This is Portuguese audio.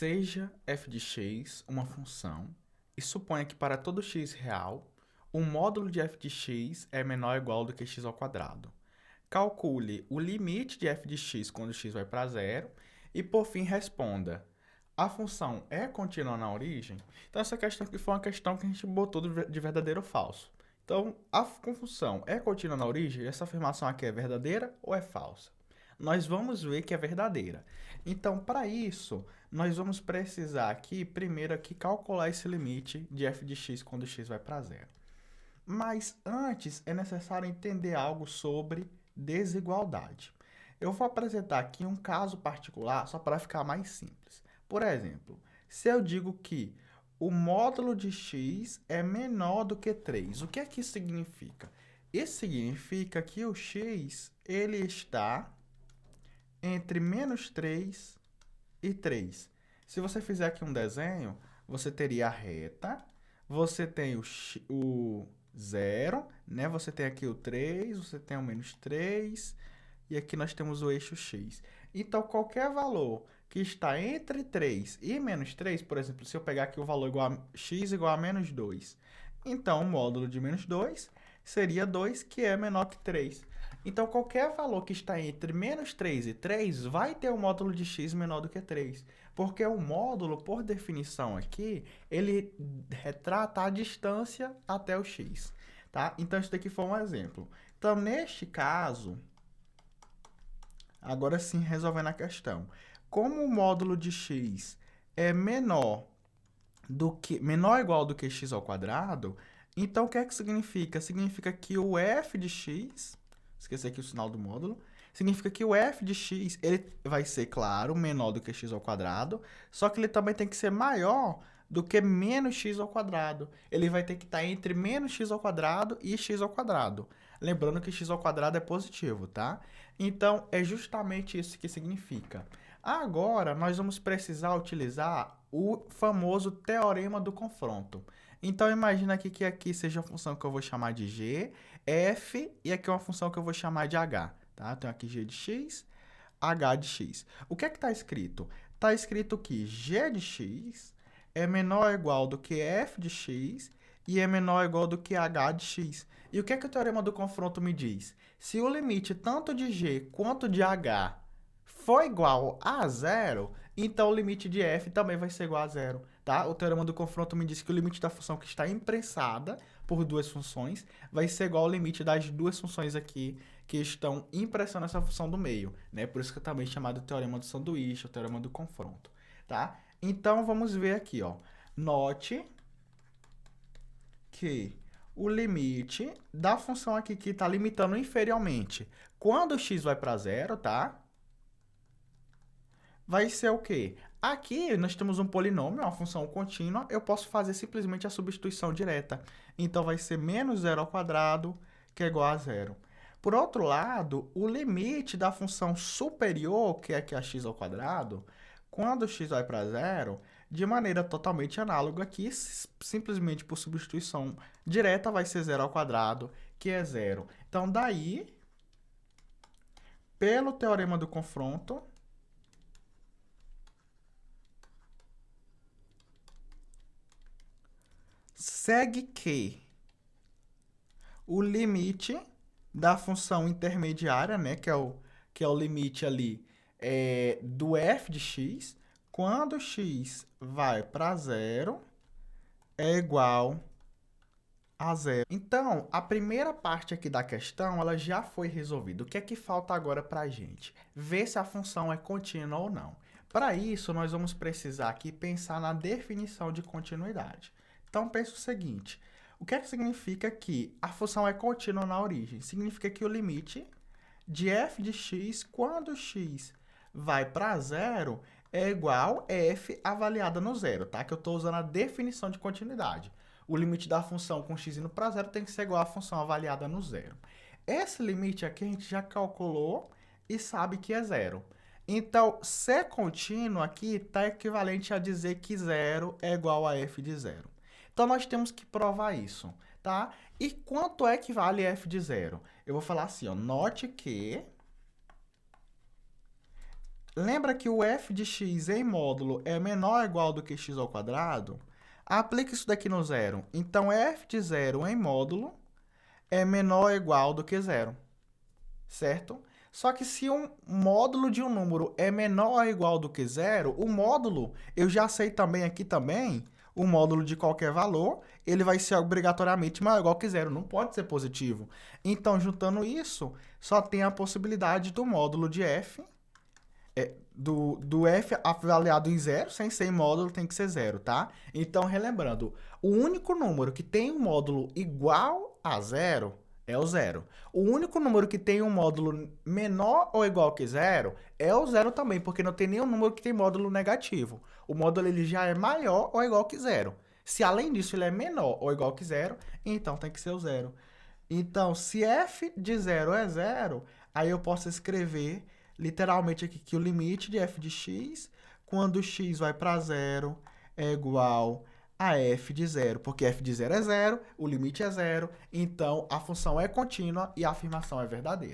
Seja f de x uma função e suponha que para todo x real, o módulo de f de x é menor ou igual do que x ao quadrado. Calcule o limite de f de x quando x vai para zero e, por fim, responda: a função é contínua na origem? Então, essa questão aqui foi uma questão que a gente botou de verdadeiro ou falso. Então, a função é contínua na origem? Essa afirmação aqui é verdadeira ou é falsa? Nós vamos ver que é verdadeira. Então, para isso, nós vamos precisar aqui, primeiro, aqui, calcular esse limite de f de x quando x vai para zero. Mas antes, é necessário entender algo sobre desigualdade. Eu vou apresentar aqui um caso particular só para ficar mais simples. Por exemplo, se eu digo que o módulo de x é menor do que 3, o que é que isso significa? Isso significa que o x ele está entre menos 3 e 3. Se você fizer aqui um desenho, você teria a reta, você tem o 0, né? Você tem aqui o 3, você tem o menos 3, e aqui nós temos o eixo x. Então, qualquer valor que está entre 3 e menos 3, por exemplo, se eu pegar aqui o valor igual a x igual a menos 2, então o módulo de menos 2 seria 2, que é menor que 3. Então, qualquer valor que está entre menos 3 e 3 vai ter um módulo de x menor do que 3. Porque o módulo, por definição aqui, ele retrata a distância até o x. Tá? Então, isso daqui foi um exemplo. Então, neste caso, agora sim, resolvendo a questão. Como o módulo de x é menor ou igual do que x ao quadrado, então o que é que significa? Significa que o f de x, esqueci aqui o sinal do módulo, significa que o f de x ele vai ser, claro, menor do que x ao quadrado, só que ele também tem que ser maior do que menos x ao quadrado. Ele vai ter que estar entre menos x ao quadrado e x ao quadrado. Lembrando que x ao quadrado é positivo, tá? Então, é justamente isso que significa. Agora, nós vamos precisar utilizar o famoso teorema do confronto. Então, imagina aqui que aqui seja a função que eu vou chamar de g, f, e aqui é uma função que eu vou chamar de h. Tá? Então, aqui g de x, h de x. O que é que está escrito? Está escrito que g de x é menor ou igual do que f de x e é menor ou igual do que h de x. E o que é que o teorema do confronto me diz? Se o limite tanto de g quanto de h for igual a zero, então o limite de f também vai ser igual a zero. Tá? O teorema do confronto me diz que o limite da função que está imprensada por duas funções vai ser igual ao limite das duas funções aqui que estão impressando essa função do meio, né? Por isso que é também chamado teorema do sanduíche, o teorema do confronto, tá? Então, vamos ver aqui, ó. Note que o limite da função aqui que está limitando inferiormente, quando x vai para zero, tá? Vai ser o quê? Aqui nós temos um polinômio, uma função contínua, eu posso fazer simplesmente a substituição direta. Então, vai ser menos zero ao quadrado, que é igual a zero. Por outro lado, o limite da função superior, que é aqui a x ao quadrado, quando x vai para zero, de maneira totalmente análoga aqui, simplesmente por substituição direta, vai ser zero ao quadrado, que é zero. Então, daí, pelo teorema do confronto, segue que o limite da função intermediária, né, que é o limite ali do f de x, quando x vai para zero, é igual a zero. Então, a primeira parte aqui da questão, ela já foi resolvida. O que é que falta agora para a gente? Ver se a função é contínua ou não. Para isso, nós vamos precisar aqui pensar na definição de continuidade. Então, pense o seguinte, o que é que significa que a função é contínua na origem? Significa que o limite de f de x, quando x vai para zero, é igual a f avaliada no zero, tá? Que eu estou usando a definição de continuidade. O limite da função com x indo para zero tem que ser igual à função avaliada no zero. Esse limite aqui a gente já calculou e sabe que é zero. Então, ser contínuo aqui está equivalente a dizer que zero é igual a f de zero. Então, nós temos que provar isso, tá? E quanto é que vale f de zero? Eu vou falar assim, ó, note que Lembra que o f de x em módulo é menor ou igual do que x ao quadrado? Aplica isso daqui no zero. Então, f de zero em módulo é menor ou igual do que zero, certo? Só que se um módulo de um número é menor ou igual do que zero, o módulo, eu já sei também aqui também, o módulo de qualquer valor, ele vai ser obrigatoriamente maior ou igual que zero, não pode ser positivo. Então, juntando isso, só tem a possibilidade do módulo de f, do f avaliado em zero, sem ser em módulo, tem que ser zero, tá? Então, relembrando, o único número que tem um módulo igual a zero é o zero. O único número que tem um módulo menor ou igual que zero é o zero também, porque não tem nenhum número que tem módulo negativo. O módulo ele já é maior ou igual que zero. Se além disso ele é menor ou igual que zero, então tem que ser o zero. Então, se f de zero é zero, aí eu posso escrever literalmente aqui que o limite de f de x, quando x vai para zero, é igual a f de zero, porque f de zero é zero, o limite é zero, então a função é contínua e a afirmação é verdadeira.